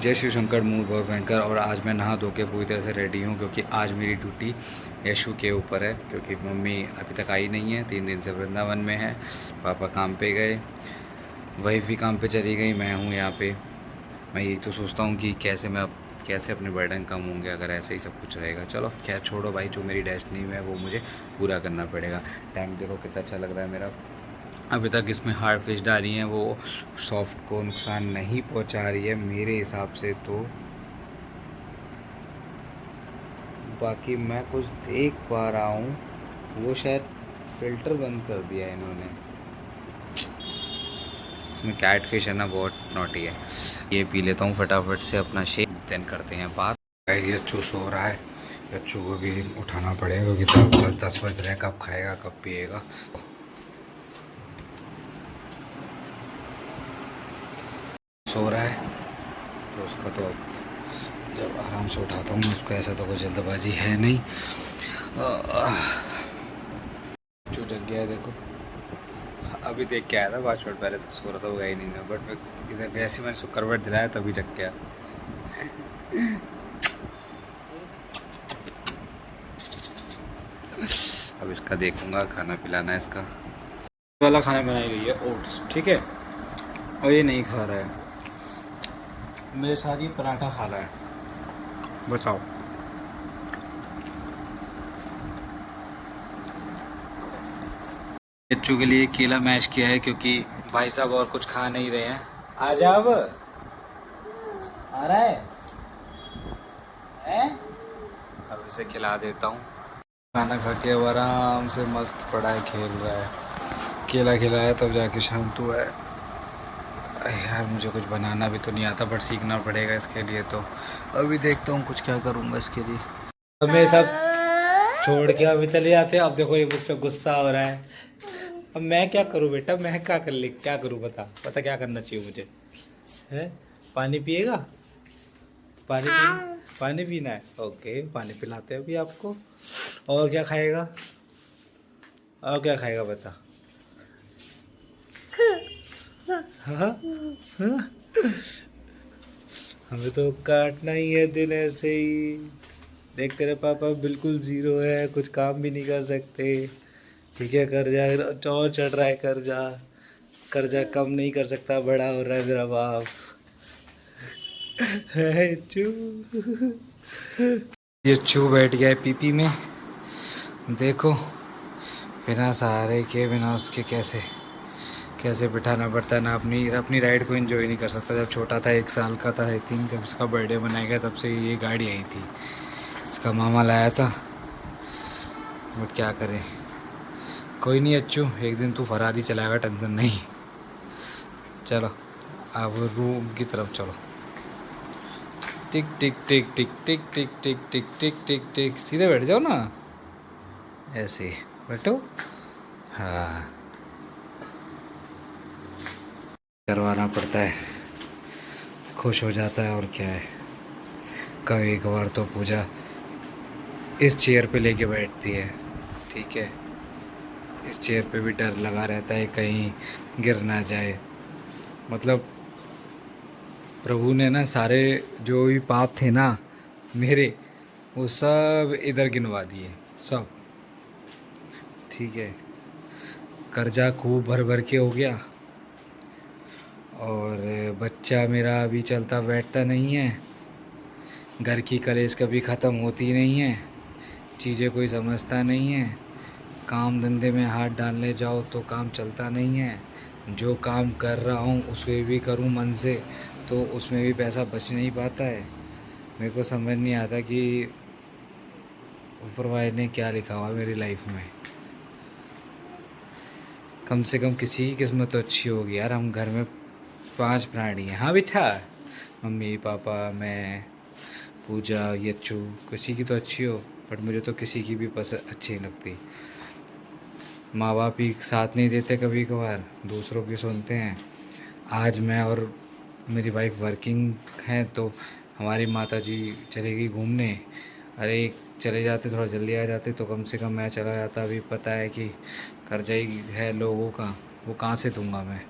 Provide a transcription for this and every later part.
जय श्री शंकर मूड बहुत भयंकर। और आज मैं नहा धो के पूरी तरह से रेडी हूँ क्योंकि आज मेरी ड्यूटी यशु के ऊपर है, क्योंकि मम्मी अभी तक आई नहीं है, 3 दिन से वृंदावन में है। पापा काम पे गए, वाइफ भी काम पे चली गई, मैं हूँ यहाँ पे। मैं यही तो सोचता हूँ कि कैसे अपने बर्डन कम होंगे अगर ऐसे ही सब कुछ रहेगा। चलो खैर छोड़ो भाई, जो मेरी डेस्टिनी में है वो मुझे पूरा करना पड़ेगा। टैंक देखो कितना अच्छा लग रहा है मेरा। अभी तक इसमें हार्ड फिश डाली हैं, वो सॉफ्ट को नुकसान नहीं पहुंचा रही है मेरे हिसाब से तो। बाकी मैं कुछ देख पा रहा हूँ, वो शायद फ़िल्टर बंद कर दिया है इन्होंने। इसमें कैट फिश है ना, बहुत नॉटी है। ये पी लेता हूँ फटाफट से अपना शेक, देन करते हैं बात। ये अच्छू सो रहा है, अच्छू को भी उठाना पड़ेगा क्योंकि 10 बज रहे हैं। कब खाएगा कब पिएगा। सो रहा है तो उसका तो जब आराम से उठाता हूँ उसको, ऐसा तो कोई जल्दबाजी है नहीं। जो जग गया है देखो, अभी देख के आया था 5 मिनट पहले, तो सो रहा था वो ही नहीं था, बट मैं इधर जैसे मैंने उसको करवट दिलाया तभी जग गया। अब इसका देखूंगा, खाना पिलाना है इसका। वाला खाना बनाई गई है ओट्स, ठीक है, और ये नहीं खा रहा है मेरे साथ, ये पराठा खा रहा है। बताओ। बच्चों के लिए केला मैश किया है क्योंकि भाई साहब और कुछ खा नहीं रहे हैं। आ जा अब, आ रहा है हैं? अब इसे खिला देता हूँ। खाना खा के अब आराम से मस्त पड़ा है, खेल रहा है। केला खिलाया तब जाके शांत हुआ है। यार मुझे कुछ बनाना भी तो नहीं आता, बट सीखना पड़ेगा इसके लिए, तो अभी देखता हूँ कुछ क्या करूँगा इसके लिए। अब मैं सब छोड़ के अभी चले जाते हैं। अब देखो ये मुझ पर गुस्सा हो रहा है। अब मैं क्या करूँ बेटा, मैं क्या करूँ, बता क्या करना चाहिए मुझे है? पानी पिएगा? पानी पीना है, ओके पानी पिलाते हैं अभी आपको। और क्या खाएगा, और क्या खाएगा बता। हाँ? हाँ? हमें तो काटना ही है दिन ऐसे ही। देख तेरे पापा बिल्कुल ज़ीरो है, कुछ काम भी नहीं कर सकते। ठीक है, कर्जा और चढ़ रहा है, कर्जा कम नहीं कर सकता, बड़ा हो रहा है मेरा बाप। है चू। ये चू बैठ गया है पीपी में, देखो बिना सहारे के, बिना उसके कैसे कैसे बिठाना पड़ता है ना। अपनी राइड को एंजॉय नहीं कर सकता। जब छोटा था 1 साल का था आई थिंक, जब इसका बर्थडे मनाया गया तब से ये गाड़ी आई थी, इसका मामा लाया था। बट क्या करें, कोई नहीं अच्छू, एक दिन तू फरारी चलाएगा, टेंशन नहीं। चलो अब रूम की तरफ चलो। टिक टिक टिक टिक टिक टिक टिक टिक टिक टिक टिक, सीधे बैठ जाओ ना, ऐसे बैठो। हाँ, करवाना पड़ता है, खुश हो जाता है और क्या है। कभी कभार तो पूजा इस चेयर पे लेके बैठती है, ठीक है, इस चेयर पे भी डर लगा रहता है कहीं गिर ना जाए। मतलब प्रभु ने ना सारे जो भी पाप थे ना मेरे, वो सब इधर गिनवा दिए सब, ठीक है। कर्जा खूब भर भर के हो गया, और बच्चा मेरा अभी चलता बैठता नहीं है, घर की कलेश कभी ख़त्म होती नहीं है, चीज़ें कोई समझता नहीं है, काम धंधे में हाथ डालने जाओ तो काम चलता नहीं है, जो काम कर रहा हूँ उसमें भी करूँ मन से तो उसमें भी पैसा बच नहीं पाता है। मेरे को समझ नहीं आता कि ऊपर वाले ने क्या लिखा हुआ मेरी लाइफ में। कम से कम किसी की किस्मत तो अच्छी होगी यार। हम घर में 5 प्राणी हैं, हाँ बेटा, मम्मी पापा मैं पूजा यच्चू, किसी की तो अच्छी हो, बट मुझे तो किसी की भी पसंद अच्छी नहीं लगती। माँ बाप ही साथ नहीं देते, कभी कभार दूसरों की सुनते हैं। आज मैं और मेरी वाइफ वर्किंग हैं तो हमारी माता जी चलेगी घूमने। अरे चले जाते, थोड़ा जल्दी आ जाते तो कम से कम मैं चला जाता। अभी पता है कि कर्जा ही है लोगों का, वो कहाँ से दूंगा मैं।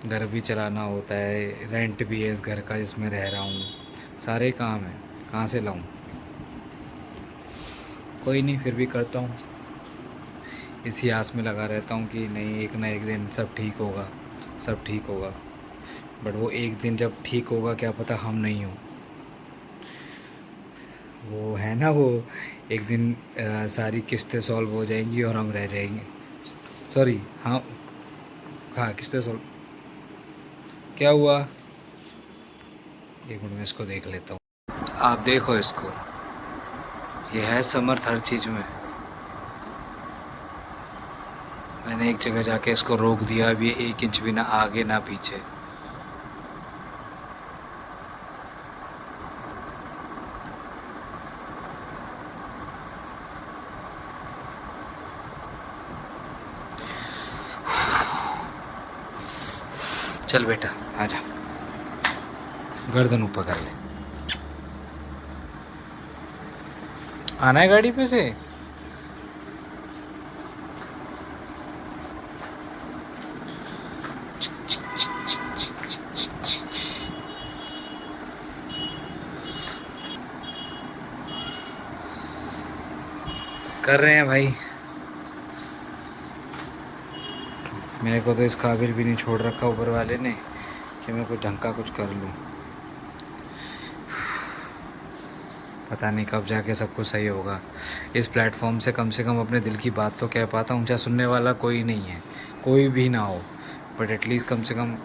घर भी चलाना होता है, रेंट भी है इस घर का जिसमें रह रहा हूँ, सारे काम हैं, कहाँ से लाऊं। कोई नहीं, फिर भी करता हूँ, इसी आस में लगा रहता हूँ कि नहीं एक ना एक दिन सब ठीक होगा, सब ठीक होगा। बट वो एक दिन जब ठीक होगा क्या पता हम नहीं हो। वो है ना वो, एक दिन सारी किस्तें सॉल्व हो जाएंगी और हम रह जाएंगे। सॉरी, हाँ हाँ, किस्तें सॉल्व। क्या हुआ? एक मिनट में इसको देख लेता हूँ। आप देखो इसको, ये है समर्थ हर चीज़ में। मैंने एक जगह जाके इसको रोक दिया, अभी 1 इंच भी ना आगे ना पीछे। चल बेटा आजा, गर्दन ऊपर कर ले। आना है गाड़ी पे से? कर रहे हैं भाई, मेरे को तो इस काबिल भी नहीं छोड़ रखा ऊपर वाले ने कि मैं कुछ ढंग का कुछ कर लूँ। पता नहीं कब जाके सब कुछ सही होगा। इस प्लेटफॉर्म से कम अपने दिल की बात तो कह पाता हूँ, चाहे सुनने वाला कोई नहीं है, कोई भी ना हो, बट एटलीस्ट कम से कम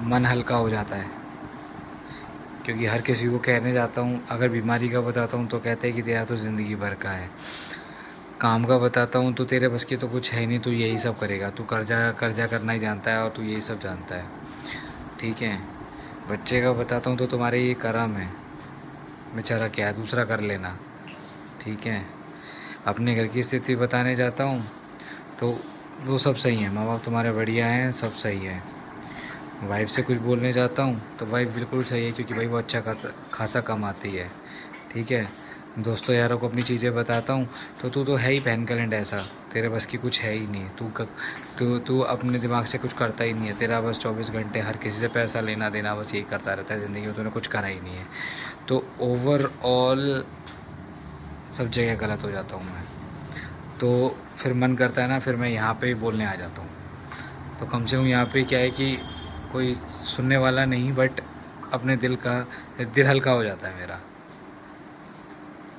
मन हल्का हो जाता है। क्योंकि हर किसी को कहने जाता हूँ, अगर बीमारी का बताता हूँ तो कहते हैं कि तेरा तो ज़िंदगी भर का है। काम का बताता हूँ तो तेरे बस की तो कुछ है नहीं, तू यही सब करेगा, तू कर्जा कर्जा करना ही जानता है और तू यही सब जानता है, ठीक है। बच्चे का बताता हूँ तो तुम्हारे ये करम है, बेचारा क्या है, दूसरा कर लेना, ठीक है। अपने घर की स्थिति बताने जाता हूँ तो वो सब सही है, माँ बाप तुम्हारे बढ़िया हैं, सब सही है। वाइफ से कुछ बोलने जाता हूँ तो वाइफ बिल्कुल सही है, क्योंकि भाई वो अच्छा खासा कमाती है, ठीक है। दोस्तों यारों को अपनी चीज़ें बताता हूँ तो तू तो है ही पैन कैलेंड ऐसा, तेरे बस की कुछ है ही नहीं, तू अपने दिमाग से कुछ करता ही नहीं है, तेरा बस 24 घंटे हर किसी से पैसा लेना देना बस यही करता रहता है ज़िंदगी में, तूने कुछ करा ही नहीं है। तो ओवरऑल सब जगह गलत हो जाता हूँ मैं, तो फिर मन करता है ना, फिर मैं यहाँ पे ही बोलने आ जाता हूँ। तो कम से कम यहाँ पे क्या है कि कोई सुनने वाला नहीं, बट अपने दिल हल्का हो जाता है मेरा,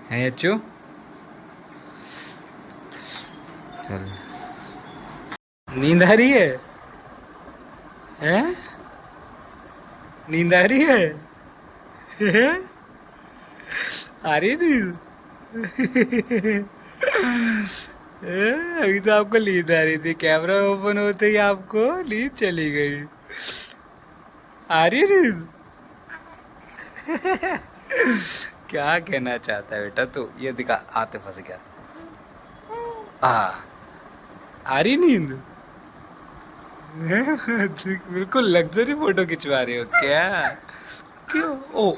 है अच्छू। चल, नींद आ रही है? हैं? नींद आ रही है? हैं? आ रही है नींद? अभी तो आपको नींद आ रही थी, कैमरा ओपन होते ही आपको नींद चली गई। आ रही है नींद? क्या कहना चाहता है बेटा तू, ये दिखा, आते फंस गया। आ आ रही नींद? बिल्कुल लग्जरी फोटो खिंचवा रहे हो क्या? क्यों? ओ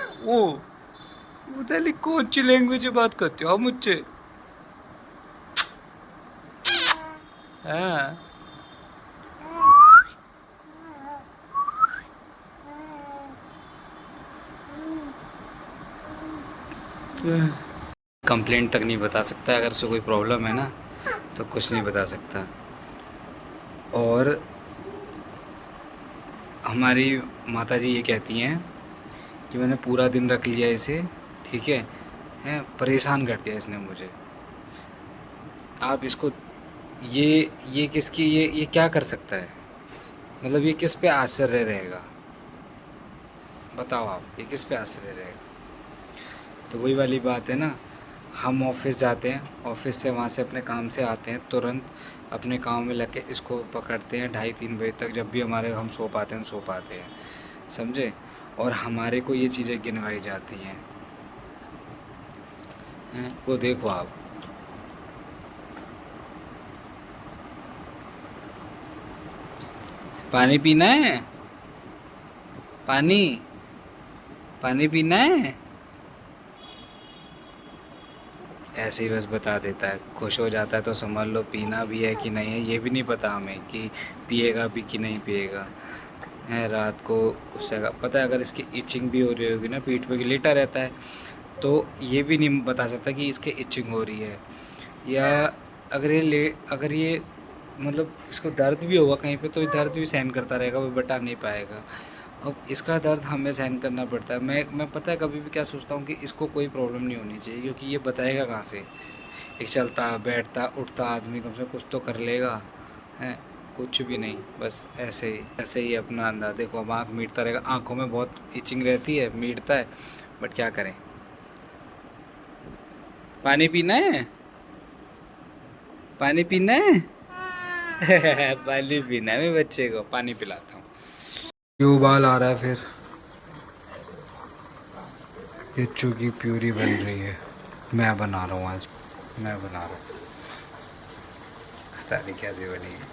बताइए कौन सी लैंग्वेज में बात करते हो आप मुझसे? हाँ, कंप्लेंट तक नहीं बता सकता, अगर उससे कोई प्रॉब्लम है ना तो कुछ नहीं बता सकता। और हमारी माता जी ये कहती हैं कि मैंने पूरा दिन रख लिया इसे, ठीक है, हैं परेशान कर दिया इसने मुझे। आप इसको, ये किसकी, ये क्या कर सकता है, मतलब ये किस पे आश्चर्य रहेगा, बताओ आप, ये किस पे आश्चर्य रहेगा। तो वही वाली बात है ना, हम ऑफिस जाते हैं, ऑफिस से वहाँ से अपने काम से आते हैं, तुरंत अपने काम में लग के इसको पकड़ते हैं 2:30-3 बजे तक, जब भी हम सो पाते हैं, सो पाते हैं, समझे। और हमारे को ये चीज़ें गिनवाई जाती हैं, वो देखो आप। पानी पीना है? पानी, पानी पीना है? ऐसे ही बस बता देता है, खुश हो जाता है तो समझ लो पीना भी है कि नहीं है ये भी नहीं पता हमें कि पिएगा भी कि नहीं पिएगा है। रात को उससे पता है अगर इसकी इचिंग भी हो रही होगी ना, पीठ पे लेटा रहता है, तो ये भी नहीं बता सकता कि इसके इचिंग हो रही है। या अगर ये मतलब इसको दर्द भी होगा कहीं पे तो ये दर्द भी सहन करता रहेगा, वो बता नहीं पाएगा। अब इसका दर्द हमें सहन करना पड़ता है। मैं पता है कभी भी क्या सोचता हूँ कि इसको कोई प्रॉब्लम नहीं होनी चाहिए, क्योंकि ये बताएगा कहाँ से। एक चलता बैठता उठता आदमी कम से कम कुछ तो कर लेगा, है कुछ भी नहीं, बस ऐसे ही अपना अंदर देखो। अब आँख मीटता रहेगा, आँखों में बहुत इचिंग रहती है, मीटता है, बट क्या करें। पानी पीना है, पानी पीना है। पानी पीना है, मैं बच्चे को पानी पिलाता हूँ। ये उबाल आ रहा है, फिर ये की प्यूरी बन रही है। मैं बना रहा हूँ आज, मैं बना रहा हूँ, पता नहीं कैसे बनेगी।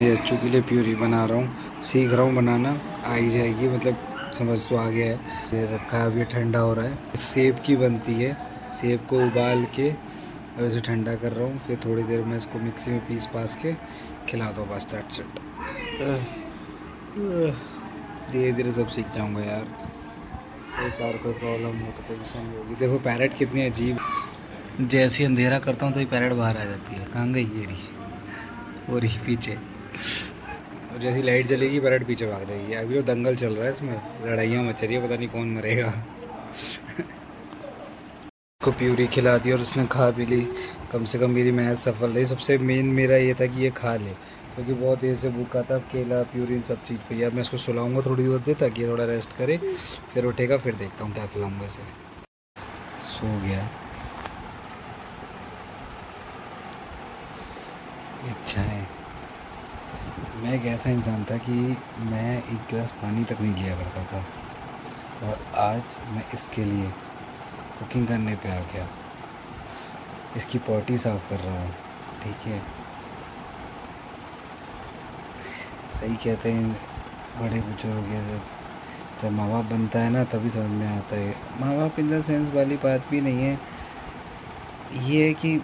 ये अच्छू के लिए प्यूरी बना रहा हूँ, सीख रहा हूँ बनाना, आ ही जाएगी, मतलब समझ तो आ गया है। ये रखा है, अभी ठंडा हो रहा है। सेब की बनती है, सेब को उबाल के और इसे ठंडा कर रहा हूँ, फिर थोड़ी देर में इसको मिक्सी में पीस पास के खिला दो, बस दैट्स इट। धीरे धीरे सब सीख जाऊँगा यार। एक बार कोई प्रॉब्लम हो तो टेंशन नहीं होगी। देखो पैरेट कितनी अजीब, जैसे ही अंधेरा करता हूँ तो ये पैरेट बाहर आ जाती है। कहाँ गई ये रही, वो रही पीछे, और जैसी लाइट जलेगी पैरेट पीछे भाग जाएगी। अभी वो दंगल चल रहा है, इसमें लड़ाइयाँ मच रही है, पता नहीं कौन मरेगा। को प्यूरी खिला दी और उसने खा भी ली, कम से कम मेरी मेहनत सफल रही। सबसे मेन मेरा ये था कि ये खा ले, क्योंकि बहुत देर से भूखा था। केला प्यूरी इन सब चीज़ पे। यार मैं इसको सुलाऊंगा थोड़ी देर देर ताकि ये थोड़ा रेस्ट करे, फिर उठेगा, फिर देखता हूँ क्या खिलाऊंगा इसे। सो गया। अच्छा है, मैं एक ऐसा इंसान था कि मैं एक गिलास पानी तक नहीं लिया करता था, और आज मैं इसके लिए कुकिंग करने पे आ गया। इसकी पॉटी साफ़ कर रहा हूँ, ठीक है। सही कहते हैं बड़े बुजुर्ग, जब माँ बाप बनता है ना तभी समझ में आता है। माँ बाप इन द सेंस वाली बात भी नहीं है, ये है कि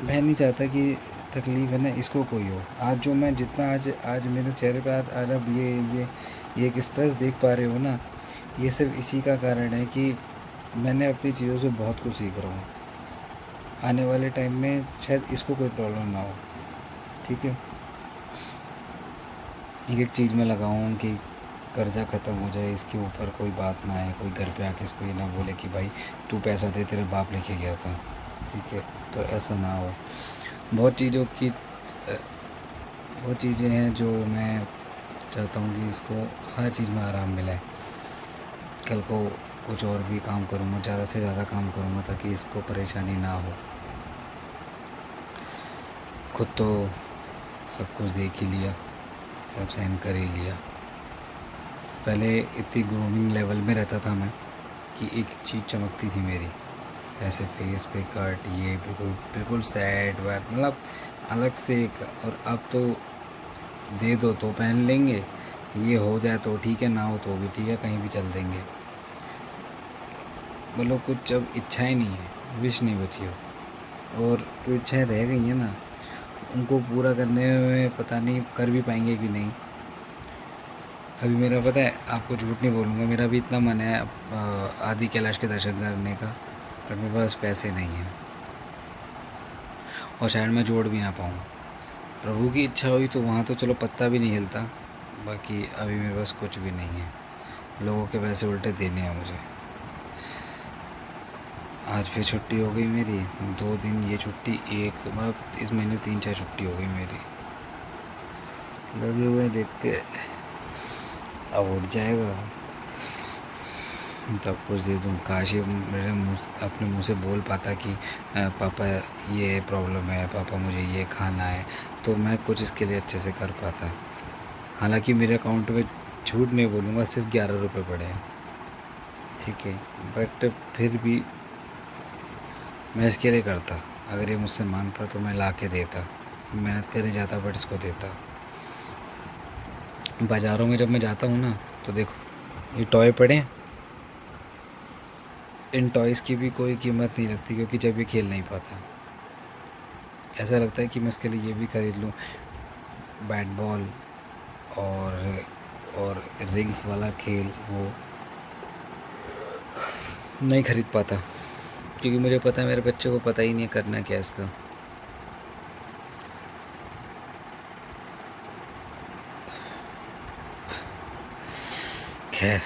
मैं नहीं चाहता कि तकलीफ़ है ना इसको कोई हो। आज जो मैं जितना आज आज मेरे चेहरे पे आज अब ये एक स्ट्रेस देख पा रहे हो ना, ये सिर्फ इसी का कारण है कि मैंने अपनी चीज़ों से बहुत कुछ सीख रहा हूँ। आने वाले टाइम में शायद इसको कोई प्रॉब्लम ना हो, ठीक है। एक एक चीज़ में लगाऊँ कि कर्जा ख़त्म हो जाए, इसके ऊपर कोई बात ना आए, कोई घर पे आके इसको ये ना बोले कि भाई तू पैसा दे, तेरे बाप लेके गया था, ठीक है। तो ऐसा ना हो। बहुत चीज़ों की बहुत चीज़ें हैं जो मैं चाहता हूँ कि इसको हर चीज़ में आराम मिले। कल को कुछ और भी काम करूँगा, ज़्यादा से ज़्यादा काम करूँगा ताकि इसको परेशानी ना हो। खुद तो सब कुछ देख ही लिया, सब सहन कर ही लिया। पहले इतनी ग्रूमिंग लेवल में रहता था मैं कि एक चीज़ चमकती थी मेरी, ऐसे फेस पे कट, ये बिल्कुल बिल्कुल सैड वैड, मतलब अलग से एक। और अब तो दे दो तो पहन लेंगे, ये हो जाए तो ठीक है, ना हो तो भी ठीक है, कहीं भी चल देंगे। मतलब कुछ अब इच्छाएं नहीं है, विश नहीं बची हो। और जो इच्छाएं रह गई हैं ना, उनको पूरा करने में पता नहीं कर भी पाएंगे कि नहीं। अभी मेरा पता है, आपको झूठ नहीं बोलूँगा, मेरा भी इतना मन है आदि कैलाश के दर्शन करने का, पर मेरे पास पैसे नहीं हैं, और शायद मैं जोड़ भी ना पाऊँ। प्रभु की इच्छा हुई तो वहाँ तो चलो पत्ता भी नहीं हिलता, बाकी अभी मेरे पास कुछ भी नहीं है। लोगों के पैसे उल्टे देने हैं मुझे। आज फिर छुट्टी हो गई मेरी 2 दिन, ये छुट्टी एक तो मतलब इस महीने 3-4 छुट्टी हो गई मेरी। लगे हुए देखते अब उठ जाएगा, सब कुछ दे दूँ। काश ये मेरे मुँह अपने मुँह से बोल पाता कि पापा ये प्रॉब्लम है, पापा मुझे ये खाना है, तो मैं कुछ इसके लिए अच्छे से कर पाता। हालांकि मेरे अकाउंट में झूठ नहीं बोलूँगा सिर्फ 11 रुपये पड़े हैं, ठीक है, बट फिर भी मैं इसके लिए करता। अगर ये मुझसे मांगता तो मैं ला के देता, मेहनत करने जाता बट इसको देता। बाज़ारों में जब मैं जाता हूँ ना तो देखो ये टॉय पड़े हैं, इन टॉयज़ की भी कोई कीमत नहीं लगती, क्योंकि जब ये खेल नहीं पाता ऐसा लगता है कि मैं इसके लिए ये भी ख़रीद लूँ, बैट बॉल और रिंग्स वाला खेल, वो नहीं ख़रीद पाता, क्योंकि मुझे पता है मेरे बच्चे को पता ही नहीं है करना क्या इसका। खैर,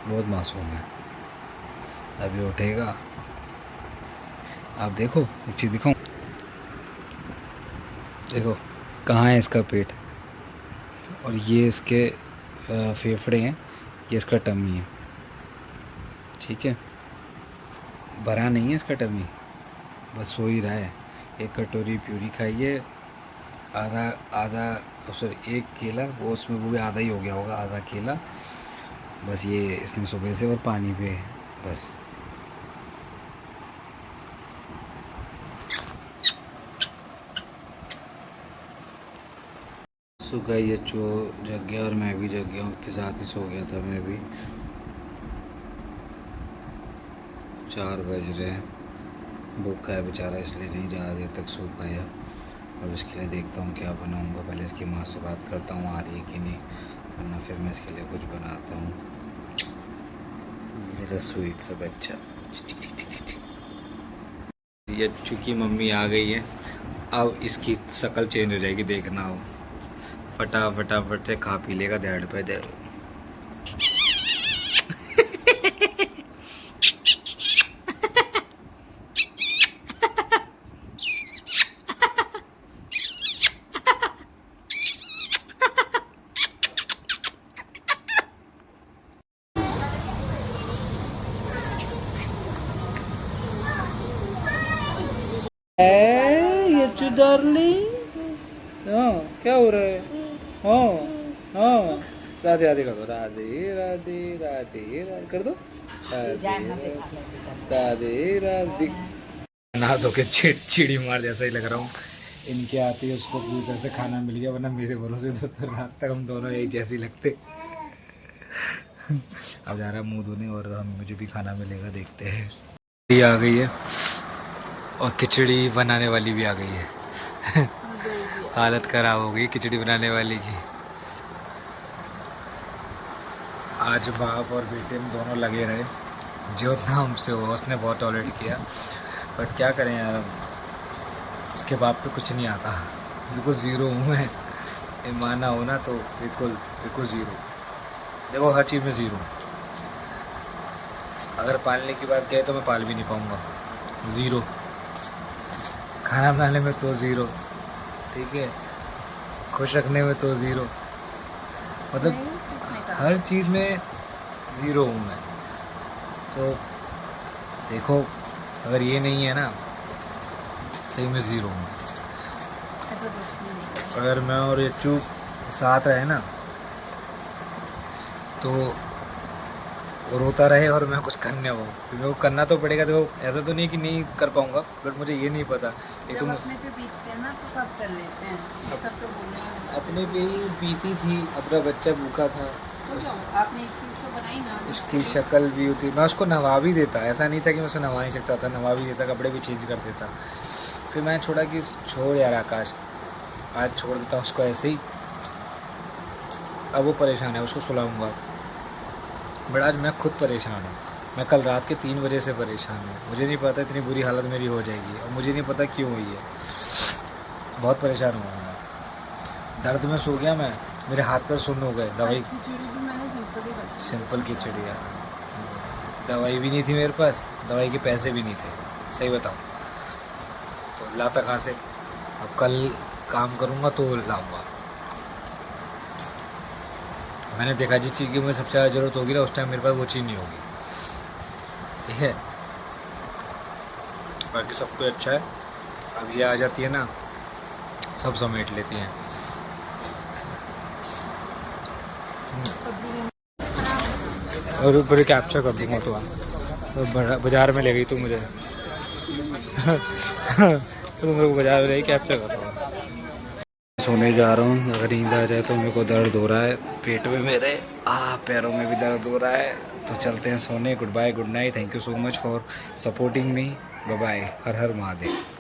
बहुत मासूम है, अभी उठेगा। आप देखो, एक चीज़ दिखाऊं, देखो कहाँ है इसका पेट, और ये इसके फेफड़े हैं, ये इसका टमी है, ठीक है। भरा नहीं है इसका टमी, बस सो ही रहा है। एक कटोरी प्यूरी खाई है, आधा आधा सॉरी एक केला, वो उसमें वो भी आधा ही हो गया होगा, आधा केला बस, ये इसने सुबह से, और पानी पे बस। सुबह ये जग गया और मैं भी जग गया, उसके साथ ही सो गया था मैं भी। 4 बज रहे हैं, भूखा है बेचारा, इसलिए नहीं ज़्यादा देर तक सो पाया। अब इसके लिए देखता हूँ क्या बनाऊँगा, पहले इसकी माँ से बात करता हूँ आ रही है कि नहीं, वरना फिर मैं इसके लिए कुछ बनाता हूँ। मेरा स्वीट सा बच्चा। ये चूँकि मम्मी आ गई है, अब इसकी शक्ल चेंज हो जाएगी, देखना हो। फटाफट से खा पी लेगा डेढ़ पे डेढ़। ये डार्लिंग, हाँ क्या हो रहा है? हाँ हाँ, राधे राधे कर दो, राधे राधे राधे राधे कर दो, राधे राधे। नहा धो के चिड़ी मार जैसा ही लग रहा हूँ। इनके आते ही उसको पूरी तरह से खाना मिल गया, वरना मेरे भरोसे तो रात तक हम दोनों एक जैसे ही लगते। अब जा रहा मुँह धोने, और हम मुझे भी खाना मिलेगा, देखते हैं। ये आ गई है, और खिचड़ी बनाने वाली भी आ गई है। हालत ख़राब हो गई खिचड़ी बनाने वाली की। आज बाप और बेटे में दोनों लगे रहे, जो था हमसे हुआ, उसने बहुत टॉलरेट किया, बट क्या करें यार, अब उसके बाप पे कुछ नहीं आता, बिल्कुल ज़ीरो हूँ मैं। ये माना हो ना तो बिल्कुल ज़ीरो। देखो हर चीज़ में ज़ीरो। अगर पालने की बात कहे तो मैं पाल भी नहीं पाऊँगा, ज़ीरो। खाना बनाने में तो ज़ीरो, ठीक है, खुश रखने में तो ज़ीरो, मतलब हर चीज़ में ज़ीरो हूँ मैं। तो देखो, अगर ये नहीं है ना, सही में ज़ीरो हूँ। अगर मैं और यच्चू साथ रहे ना, तो वो रोता रहे और मैं कुछ करने वो, क्योंकि वो करना तो पड़ेगा। देखो ऐसा तो नहीं कि नहीं कर पाऊँगा, बट मुझे ये नहीं पता। एक तो अपने पे बीतते हैं ना तो सब कर लेते हैं, ये सब तो बोलने वाले। अपने पे ही बीती थी, अपना बच्चा भूखा था, तो क्या आपने एक चीज़ तो बनाई ना, उसकी शक्ल भी होती, मैं उसको नहवा भी देता, ऐसा नहीं था कि मैं उसे नहवा नहीं सकता था, नहवा भी देता, कपड़े भी चेंज कर देता। फिर मैंने छोड़ा कि छोड़ यार आकाश, आज छोड़ देता हूँ उसको ऐसे ही। अब वो परेशान है, उसको सुलाऊंगा, बट आज मैं खुद परेशान हूँ। मैं कल रात के 3 बजे से परेशान हूँ, मुझे नहीं पता इतनी बुरी हालत मेरी हो जाएगी, और मुझे नहीं पता क्यों हुई है। बहुत परेशान हुआ मैं, दर्द में सो गया मैं, मेरे हाथ पैर सुन्न हो गए। दवाई खिचड़ी भी मैंने सिंपल खिचड़ी है, दवाई भी नहीं थी मेरे पास, दवाई के पैसे भी नहीं थे, सही बताऊँ तो लाता कहाँ से। अब कल काम करूँगा तो लाऊंगा। मैंने देखा जिस चीज़ की मुझे सबसे ज़्यादा ज़रूरत होगी ना, उस टाइम मेरे पास वो चीज़ नहीं होगी, ठीक है। बाकी सब कुछ अच्छा है। अब ये आ जाती है ना, सब समेट लेती हैं। और ऊपर कैप्चर कर दूँगा तो बाज़ार में ले गई तो मुझे तो मेरे को बाज़ार में ले कैप्चर कर रहा हूँ। सोने जा रहा हूँ, अगर नींद आ जाए तो मेरे को दर्द हो रहा है पेट में मेरे, पैरों में भी दर्द हो रहा है, तो चलते हैं सोने। Good bye, good night, thank you so much for supporting me, bye bye, Har Har Mahadev.